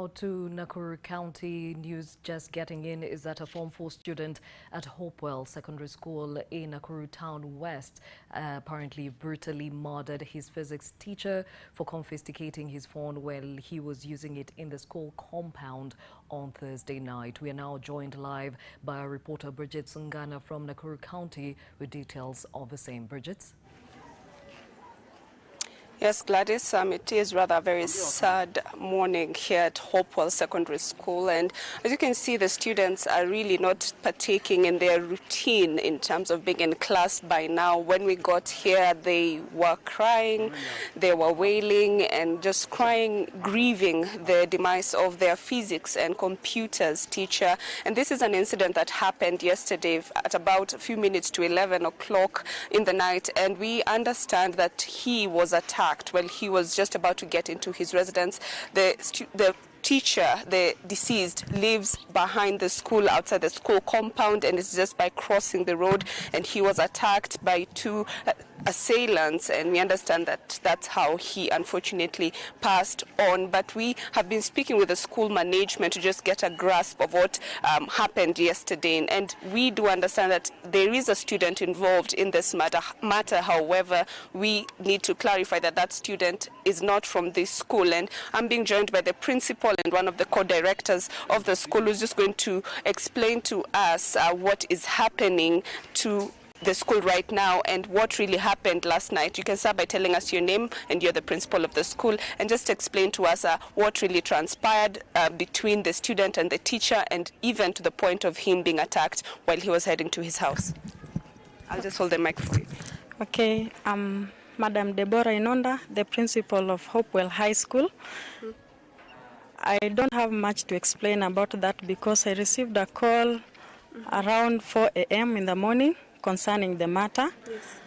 Now to Nakuru County. News just getting in is that a Form 4 student at Hopewell Secondary School in Nakuru Town West apparently brutally murdered his physics teacher for confiscating his phone while he was using it in the school compound on Thursday night. We are now joined live by our reporter Bridget Sungana from Nakuru County with details of the same. Bridget? Yes, Gladys, it is rather a very sad morning here at Hopewell Secondary School, and as you can see, the students are really not partaking in their routine in terms of being in class by now. When we got here, they were crying, they were wailing and just crying, grieving the demise of their physics and computers teacher. And this is an incident that happened yesterday at about a few minutes to 11 o'clock in the night, and we understand that he was attacked while he was just about to get into his residence. The teacher, the deceased, lives behind the school, outside the school compound, and it's just by crossing the road, and he was attacked by two assailants, and we understand that that's how he unfortunately passed on. But we have been speaking with the school management to just get a grasp of what happened yesterday, and we do understand that there is a student involved in this matter. However, we need to clarify that that student is not from this school, and I'm being joined by the principal and one of the co-directors of the school, who's just going to explain to us what is happening to the school right now and what really happened last night. You can start by telling us your name, and you're the principal of the school, and just explain to us what really transpired between the student and the teacher, and even to the point of him being attacked while he was heading to his house. I'll just hold the mic for you. Okay, I'm Madam Deborah Inonda, the principal of Hopewell High School. I don't have much to explain about that because I received a call around 4 a.m. in the morning concerning the matter. Yes.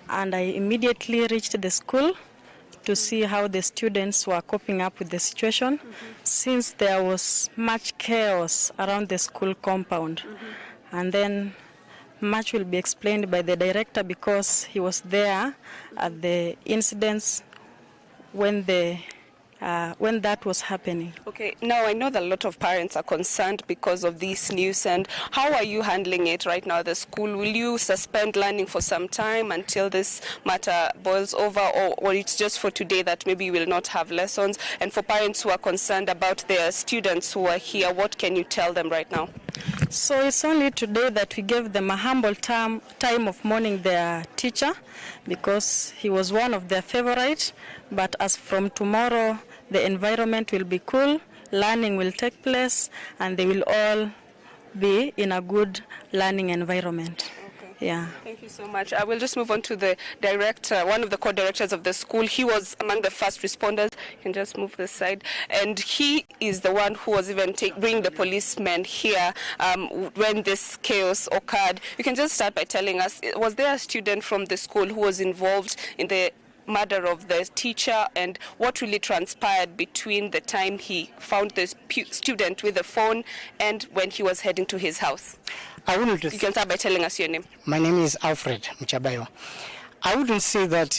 And I immediately reached the school to see how the students were coping up with the situation, since there was much chaos around the school compound. And then much will be explained by the director because he was there at the incidents when that was happening. Okay, now I know that a lot of parents are concerned because of this news, and how are you handling it right now at the school? Will you suspend learning for some time until this matter boils over, or it's just for today that maybe you will not have lessons? And for parents who are concerned about their students who are here, what can you tell them right now? So it's only today that we gave them a humble time of mourning their teacher because he was one of their favorites. But as from tomorrow, the environment will be cool, learning will take place, and they will all be in a good learning environment. Okay. Yeah. Thank you so much. I will just move on to the director, one of the co-directors of the school. He was among the first responders. You can just move this side. And he is the one who was even bringing the policemen here when this chaos occurred. You can just start by telling us, was there a student from the school who was involved in the murder of the teacher, and what really transpired between the time he found the student with the phone and when he was heading to his house? You can start by telling us your name. My name is Alfred Mchabayo. I wouldn't say that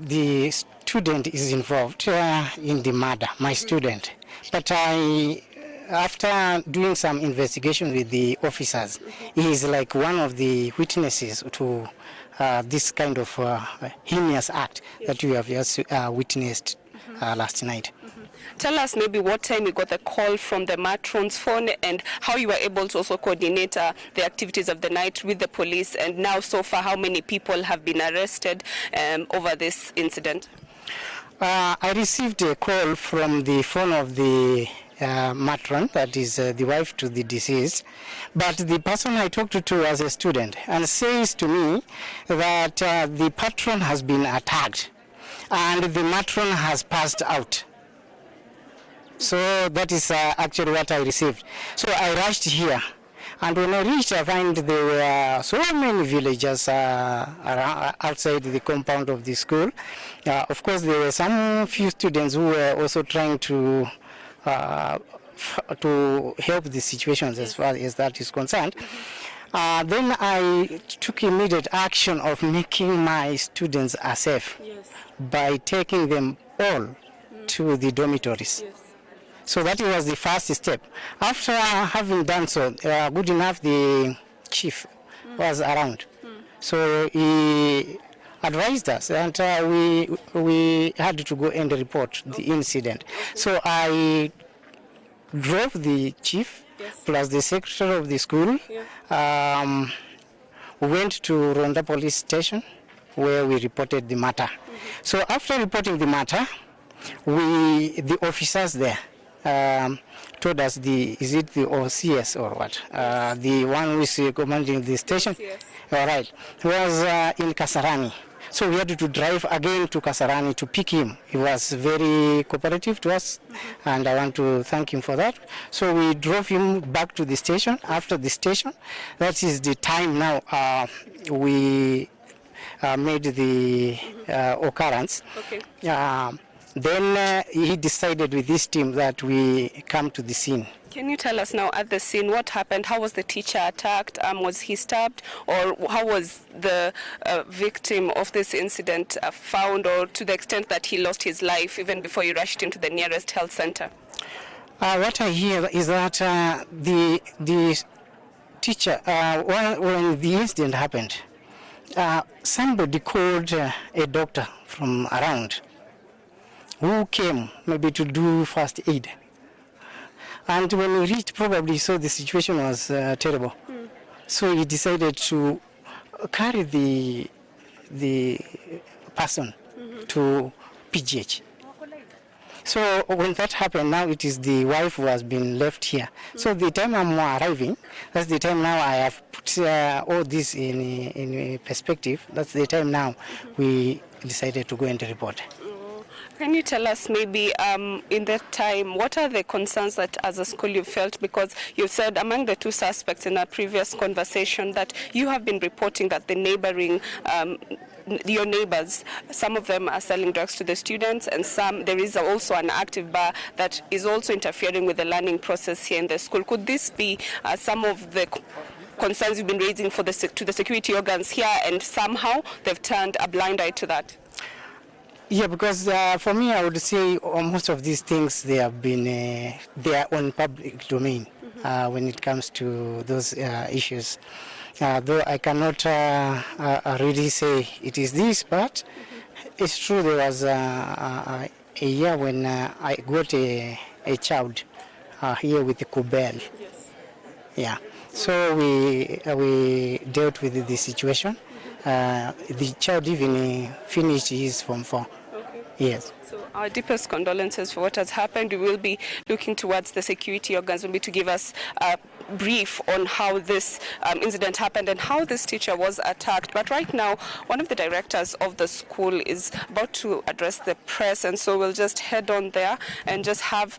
the student is involved in the murder, my student, but after doing some investigation with the officers, he is like one of the witnesses to this kind of heinous act that we have just witnessed last night. Tell us maybe what time you got the call from the matron's phone and how you were able to also coordinate the activities of the night with the police, and now so far how many people have been arrested over this incident? I received a call from the phone of the matron, that is the wife to the deceased, but the person I talked to was a student and says to me that the patron has been attacked and the matron has passed out. So that is actually what I received. So I rushed here, and when I reached, I find there were so many villagers outside the compound of the school. Of course, there were some few students who were also trying to help the situations as far as that is concerned. Then I took immediate action of making my students safe by taking them all to the dormitories. So that was the first step. After having done so, good enough, the chief was around. So he advised us, and we had to go and report the incident. So I drove the chief plus the secretary of the school. We went to Ronda police station where we reported the matter. So after reporting the matter, the officers there told us is it the OCS or what? The one who is commanding the station? Yes. All right. He was in Kasarani. So we had to drive again to Kasarani to pick him. He was very cooperative to us, and I want to thank him for that. So we drove him back to the station. After the station, that is the time now we made the occurrence. Okay. Then he decided with his team that we come to the scene. Can you tell us now at the scene what happened? How was the teacher attacked? Was he stabbed? Or how was the victim of this incident found, or to the extent that he lost his life even before he rushed into the nearest health center? What I hear is that the teacher, when the incident happened, somebody called a doctor from around who came maybe to do first aid. And when we reached, probably saw the situation was terrible. So he decided to carry the person to PGH. So when that happened, now it is the wife who has been left here. So the time I'm arriving, that's the time now I have put all this in perspective. That's the time now we decided to go and report. Can you tell us maybe in that time, what are the concerns that as a school you felt? Because you said among the two suspects in our previous conversation that you have been reporting that the neighboring, your neighbors, some of them are selling drugs to the students, and there is also an active bar that is also interfering with the learning process here in the school. Could this be some of the concerns you've been raising to the security organs here, and somehow they've turned a blind eye to that? Yeah, because for me, I would say most of these things they have been they are on public domain when it comes to those issues. Though I cannot really say it is this, but it's true. There was a year when I got a child here with the Kubel. Yes. Yeah. So we dealt with the situation. The child even finished his Form 4. Okay. Yes. So our deepest condolences for what has happened. We will be looking towards the security organs maybe to give us a brief on how this incident happened and how this teacher was attacked. But right now, one of the directors of the school is about to address the press, and so we'll just head on there and just have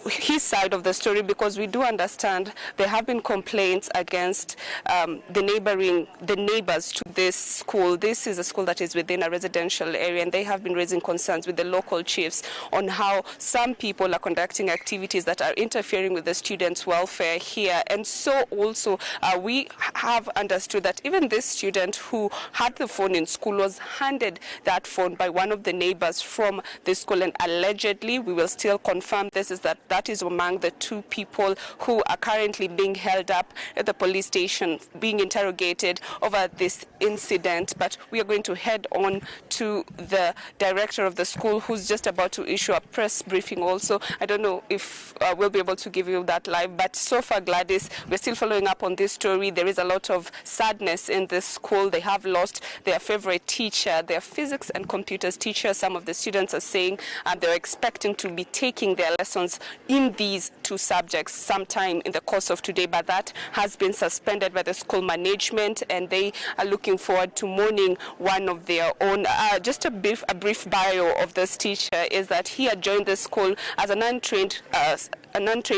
his side of the story, because we do understand there have been complaints against the neighbors to this school. This is a school that is within a residential area, and they have been raising concerns with the local chiefs on how some people are conducting activities that are interfering with the students' welfare here. And so also we have understood that even this student who had the phone in school was handed that phone by one of the neighbors from the school, and allegedly, we will still confirm this, is that is among the two people who are currently being held up at the police station, being interrogated over this incident. But we are going to head on to the director of the school, who's just about to issue a press briefing also. I don't know if we'll be able to give you that live, but so far, Gladys, we're still following up on this story. There is a lot of sadness in this school. They have lost their favorite teacher, their physics and computers teacher. Some of the students are saying they're expecting to be taking their lessons in these two subjects sometime in the course of today, but that has been suspended by the school management, and they are looking forward to mourning one of their own. Just a brief bio of this teacher is that he had joined the school as an untrained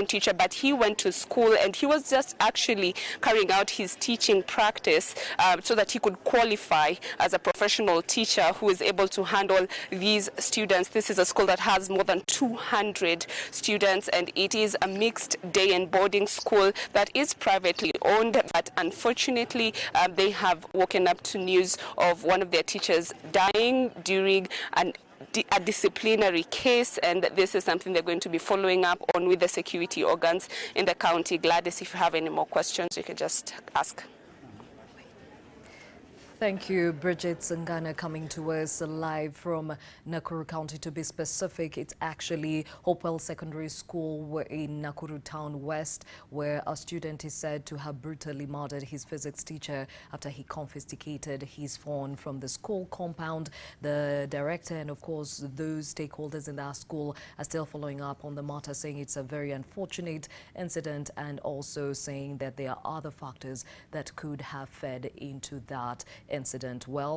teacher, but he went to school and he was just actually carrying out his teaching practice so that he could qualify as a professional teacher who is able to handle these students. This is a school that has more than 200 students, and it is a mixed day and boarding school that is privately owned, but unfortunately they have woken up to news of one of their teachers dying during a disciplinary case, and this is something they're going to be following up on with the security organs in the county. Gladys, if you have any more questions, you can just ask. Thank you, Bridget Sangana, coming to us live from Nakuru County. To be specific, it's actually Hopewell Secondary School in Nakuru Town West, where a student is said to have brutally murdered his physics teacher after he confiscated his phone from the school compound. The director and, of course, those stakeholders in that school are still following up on the matter, saying it's a very unfortunate incident, and also saying that there are other factors that could have fed into that incident. Well,